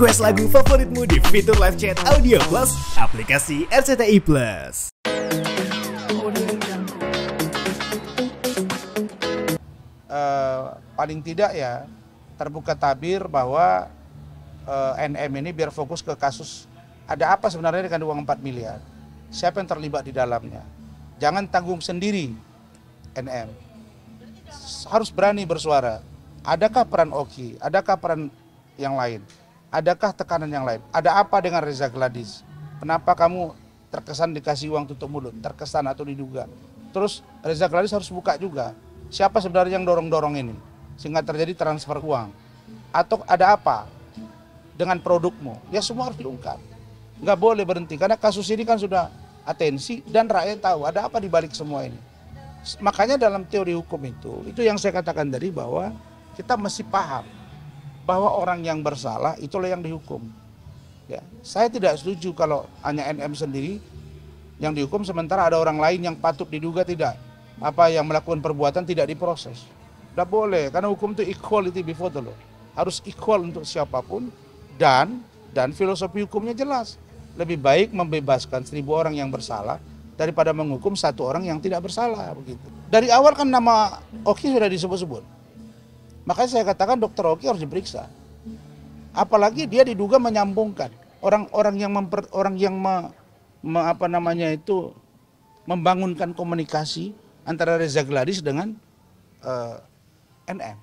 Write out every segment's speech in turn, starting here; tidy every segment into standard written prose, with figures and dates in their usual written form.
Request lagu favoritmu di fitur live chat Audio Plus, aplikasi RCTI Plus. Paling tidak ya terbuka tabir bahwa NM ini biar fokus ke kasus ada apa sebenarnya dengan uang 4 miliar. Siapa yang terlibat di dalamnya. Jangan tanggung sendiri NM. Harus berani bersuara. Adakah peran Oki? Adakah peran yang lain? Adakah tekanan yang lain? Ada apa dengan Reza Gladys? Kenapa kamu terkesan dikasih uang tutup mulut? Terkesan atau diduga? Terus Reza Gladys harus buka juga. Siapa sebenarnya yang dorong-dorong ini? Sehingga terjadi transfer uang. Atau ada apa dengan produkmu? Ya semua harus diungkap. Nggak boleh berhenti. Karena kasus ini kan sudah atensi dan rakyat tahu ada apa di balik semua ini. Makanya dalam teori hukum itu yang saya katakan tadi bahwa kita mesti paham bahwa orang yang bersalah itulah yang dihukum. Ya, saya tidak setuju kalau hanya NM sendiri yang dihukum sementara ada orang lain yang patut diduga tidak yang melakukan perbuatan tidak diproses. Tidak boleh karena hukum itu equality before the law. Harus equal untuk siapapun dan filosofi hukumnya jelas. Lebih baik membebaskan 1.000 orang yang bersalah daripada menghukum 1 orang yang tidak bersalah begitu. Dari awal kan nama Oki sudah disebut-sebut. Makanya saya katakan Dr. Oki harus diperiksa. Apalagi dia diduga menyambungkan orang yang membangunkan komunikasi antara Reza Gladys dengan NM.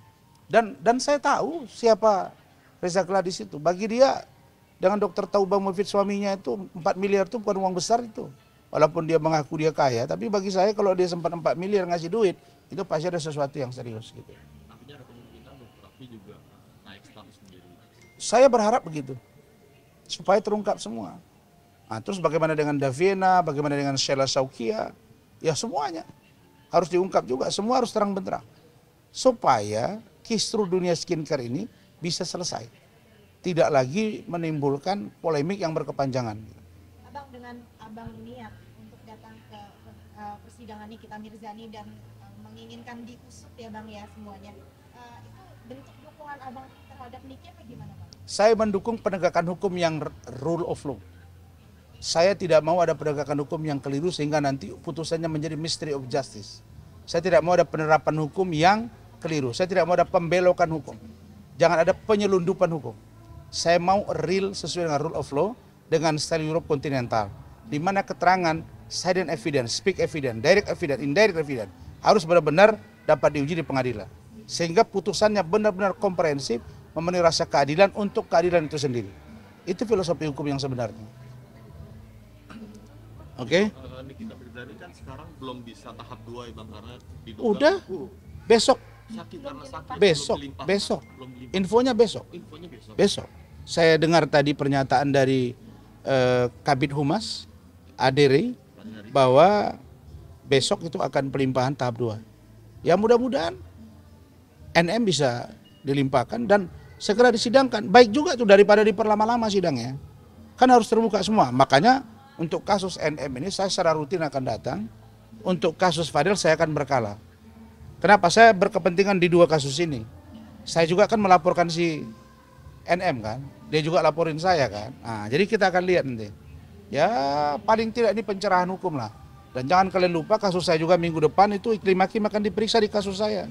Dan saya tahu siapa Reza Gladys itu. Bagi dia dengan Dr. Taubang Mufid suaminya itu 4 miliar itu bukan uang besar itu. Walaupun dia mengaku dia kaya, tapi bagi saya kalau dia sempat 4 miliar ngasih duit, itu pasti ada sesuatu yang serius gitu. Artinya ada kemungkinan Dr. Oki juga naik status menjadi. Saya berharap begitu. Supaya terungkap semua. Nah, terus bagaimana dengan Davina, bagaimana dengan Sheila Saukia, ya semuanya harus diungkap juga, semua harus terang benderang. Supaya kisru dunia skincare ini bisa selesai. Tidak lagi menimbulkan polemik yang berkepanjangan. Abang, dengan abang niat untuk datang ke persidangan Nikita Mirzani dan menginginkan diusut ya bang ya semuanya, itu bentuk dukungan abang terhadap Niki apa gimana bang? Saya mendukung penegakan hukum yang rule of law. Saya tidak mau ada penegakan hukum yang keliru sehingga nanti putusannya menjadi mystery of justice. Saya tidak mau ada penerapan hukum yang keliru. Saya tidak mau ada pembelokan hukum. Jangan ada penyelundupan hukum. Saya mau real sesuai dengan rule of law dengan style Europe kontinental. Di mana keterangan, silent evidence, speak evidence, direct evidence, indirect evidence harus benar-benar dapat diuji di pengadilan. Sehingga putusannya benar-benar komprehensif, memenuhi rasa keadilan untuk keadilan itu sendiri. Itu filosofi hukum yang sebenarnya. Oke? Nikita Mirzani kan sekarang belum bisa tahap 2 ya bang, karena diduga Udah, besok. sakit karena sakit. Besok. Infonya besok. Infonya besok. Besok. Saya dengar tadi pernyataan dari Kabid Humas, Adere, bahwa besok itu akan pelimpahan tahap 2. Ya mudah-mudahan NM bisa dilimpahkan dan segera disidangkan. Baik juga tuh daripada diperlama-lama sidangnya. Kan harus terbuka semua. Makanya untuk kasus NM ini saya secara rutin akan datang. Untuk kasus Fadil saya akan berkala. Kenapa? Saya berkepentingan di 2 kasus ini. Saya juga akan melaporkan si NM kan. Dia juga laporin saya kan. Nah, jadi kita akan lihat nanti. Ya paling tidak ini pencerahan hukum lah. Dan jangan kalian lupa kasus saya juga minggu depan itu Iklim Hakim akan diperiksa di kasus saya.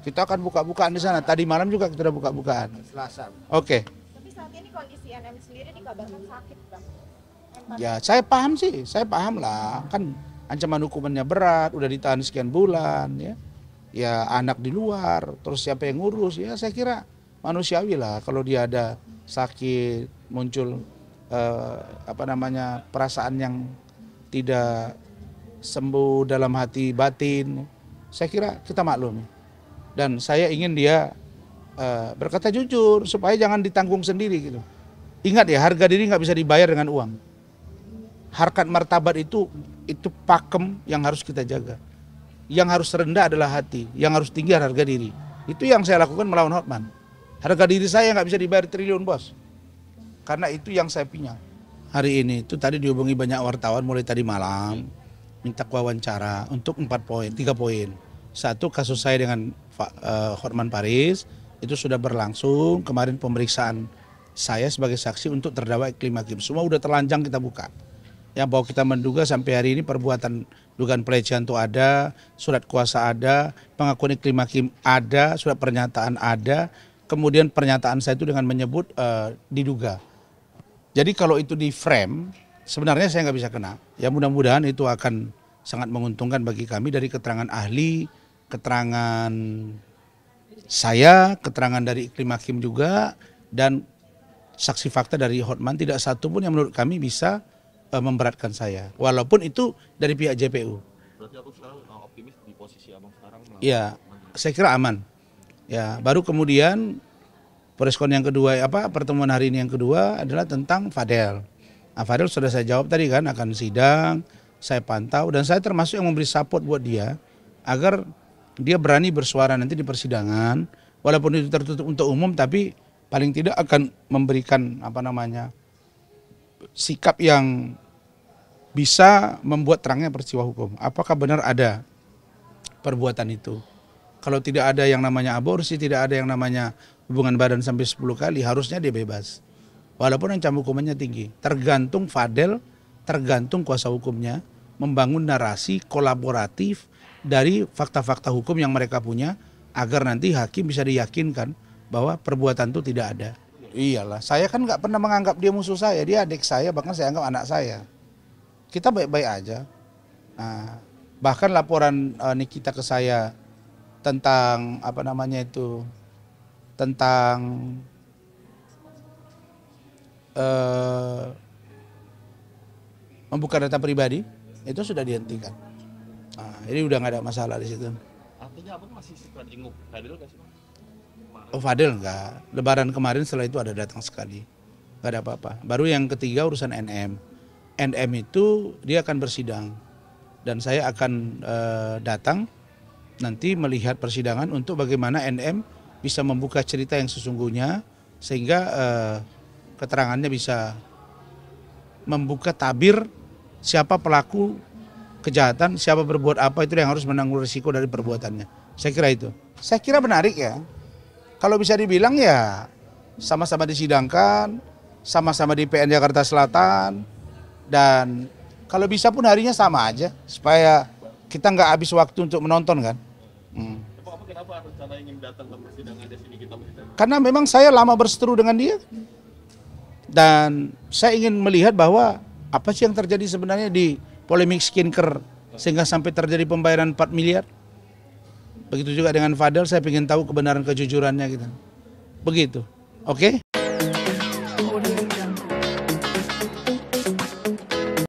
Kita akan buka-bukaan di sana. Tadi malam juga kita buka-bukaan. Selasa. Oke. Tapi saat ini kondisi NM sendiri dikabarkan sakit bang. Ya saya paham sih. Saya paham lah. Kan ancaman hukumannya berat. Udah ditahan sekian bulan ya. Ya anak di luar. Terus siapa yang ngurus? Ya saya kira manusiawi lah. Kalau dia ada sakit, muncul perasaan yang tidak sembuh dalam hati batin, saya kira kita maklum. Dan saya ingin dia berkata jujur supaya jangan ditanggung sendiri gitu. Ingat ya, harga diri nggak bisa dibayar dengan uang. Harkat martabat itu pakem yang harus kita jaga. Yang harus rendah adalah hati, yang harus tinggi harga diri. Itu yang saya lakukan melawan Hotman. Harga diri saya nggak bisa dibayar triliun bos. Karena itu yang saya punya. Hari ini itu tadi dihubungi banyak wartawan mulai tadi malam. Minta wawancara untuk 3 poin. 1, kasus saya dengan Hotman Paris itu sudah berlangsung. Kemarin pemeriksaan saya sebagai saksi untuk terdakwa Iklim Hakim. Semua udah terlanjang kita buka. Yang bahwa kita menduga sampai hari ini perbuatan dugaan pelecehan itu ada, surat kuasa ada, pengakuan Iklim Hakim ada, surat pernyataan ada, kemudian pernyataan saya itu dengan menyebut diduga. Jadi kalau itu di frame, sebenarnya saya nggak bisa kena. Ya mudah-mudahan itu akan sangat menguntungkan bagi kami dari keterangan ahli, keterangan saya, keterangan dari Iklim Hakim juga, dan saksi fakta dari Hotman, tidak satu pun yang menurut kami bisa memberatkan saya. Walaupun itu dari pihak JPU. Berarti aku sekarang optimis di posisi abang sekarang. Ya, saya kira aman. Ya, baru kemudian preskon yang kedua, pertemuan hari ini yang kedua adalah tentang Fadel. Nah, Fadel sudah saya jawab tadi kan, akan sidang, saya pantau, dan saya termasuk yang memberi support buat dia agar dia berani bersuara nanti di persidangan, walaupun itu tertutup untuk umum, tapi paling tidak akan memberikan sikap yang bisa membuat terangnya peristiwa hukum. Apakah benar ada perbuatan itu? Kalau tidak ada yang namanya aborsi, tidak ada yang namanya hubungan badan sampai 10 kali, harusnya dia bebas. Walaupun ancam hukumannya tinggi. Tergantung Fadel, tergantung kuasa hukumnya, membangun narasi kolaboratif dari fakta-fakta hukum yang mereka punya, agar nanti hakim bisa diyakinkan bahwa perbuatan itu tidak ada. Iyalah, saya kan nggak pernah menganggap dia musuh saya, dia adik saya, bahkan saya anggap anak saya. Kita baik-baik aja. Nah, bahkan laporan Nikita ke saya tentang tentang membuka data pribadi itu sudah dihentikan. Nah, ini udah nggak ada masalah di situ. Artinya abang masih suka jenguk Fadel nggak sih? Oh, Fadel enggak. Lebaran kemarin setelah itu ada datang sekali. Enggak ada apa-apa. Baru yang ketiga urusan NM. NM itu dia akan bersidang. Dan saya akan datang nanti melihat persidangan untuk bagaimana NM bisa membuka cerita yang sesungguhnya. Sehingga keterangannya bisa membuka tabir siapa pelaku kejahatan, siapa berbuat apa, itu yang harus menanggung risiko dari perbuatannya. Saya kira itu. Saya kira menarik ya. Kalau bisa dibilang ya sama-sama disidangkan, sama-sama di PN Jakarta Selatan, dan kalau bisa pun harinya sama aja, supaya kita nggak habis waktu untuk menonton kan. Kenapa rencana ingin datang ke persidangan di sini kita bersidang? Karena memang saya lama berseteru dengan dia, dan saya ingin melihat bahwa apa sih yang terjadi sebenarnya di polemik skincare sehingga sampai terjadi pembayaran 4 miliar. Begitu juga dengan Fadel, saya ingin tahu kebenaran kejujurannya gitu. Begitu. Oke?